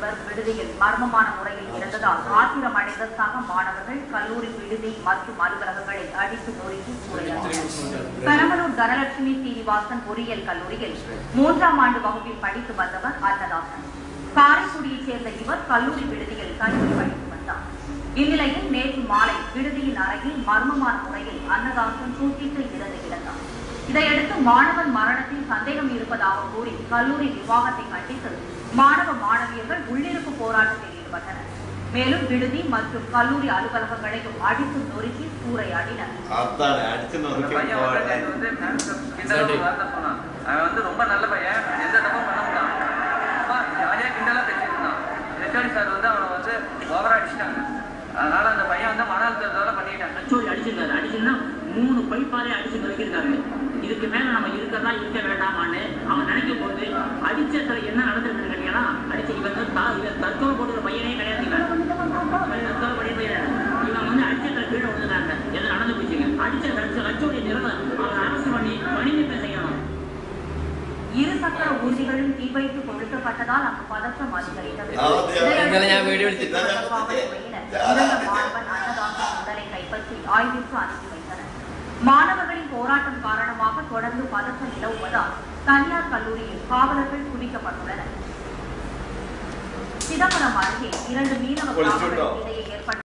ஒருவர் விடுதியில் மர்மமான முறையில் இறந்ததால் ஆத்திரமடைந்த சக மாணவர்கள் கல்லூரி விடுதி மற்றும் அலுவலகங்களை அடித்து நொறுக்கி சூறையாடினர். பெரம்பலூர் தனலட்சுமி சீனிவாசன் பொறியியல் கல்லூரியில் 3ஆம் ஆண்டு வகுப்பில் படித்து வந்தவர் அன்னதாசன். காரைக்குடியைச் சேர்ந்த இவர் கல்லூரி விடுதியில் தங்கி படித்து வந்தார். இந்நிலையில் நேற்று மாலை விடுதியின் அறையில் மர்மமான முறையில் அன்னதாசன் தூக்கிட்டு இறந்து கிடந்தார். இதையடுத்து மாணவன் மரணத்தில் சந்தேகம் இருப்பதாக கூறி கல்லூரி நிர்வாகத்தை கண்டித்து மாணவ மாணவியர்கள் உள்ளிருப்பு போராட்டத்தில் ஈடுபட்டனர். மேலும் விடுதி மற்றும் கல்லூரி அலுவலகங்களையும் அடித்து நொறுக்கி சூறையாடினர். ரொம்ப நல்ல பையன், எந்த தப்பும் பண்ண முடியாது. ஜாலியா கிண்டலா பேசிருந்தான். ஹெச்ஓடி சார் அவனை ஓவரா அடிச்சிட்டாங்க. அதனால அந்த பையன் மன அழுத்தத்தால பண்ணிட்டாங்க. ஹெச்ஓடி அடிச்சிருக்காரு. அடிச்சுன்னா 3 பைப்பாலே அடிச்சு நொறுக்கிருக்காங்க. இதுக்கு மேல நம்ம இருக்கதா இருக்க வேண்டாமான்னு அவன் நினைக்கும் போது அடிச்சத்துல என்ன நடந்திருக்கு கேட்டீங்கன்னா, அடிச்ச இவன் தற்கொலை போட்டுற பையனே கிடையாது. தற்கொலை படிய பையன் இவன் அடிச்சத்துல கீழே விழுந்துட்டாங்க. எது நடந்து போச்சுங்க. அடிச்ச ஹெச்ஓடி நிறமை அவன் அரசு பண்ணி பணிநீக்கம் செய்யணும். இருசக்கர ஊர்திகளும் தீ வைத்து கொளுத்தப்பட்டதால் அங்கு பதற்றம் அதிகரித்தது. மாணவன் அன்னதாசன் உடலை கைப்பற்றி ஆய்விற்கு அனுப்பி வைத்தனர். மாணவர்களின் போராட்டம் காரணமாக தொடர்ந்து பதற்றம் நிலவுவதால் தனியார் கல்லூரியில் காவலர்கள் குவிக்கப்பட்டுள்ளனர். சிதம்பரம் அருகே 2 மீனவ கிராமங்களுக்கு இடையே ஏற்பட்ட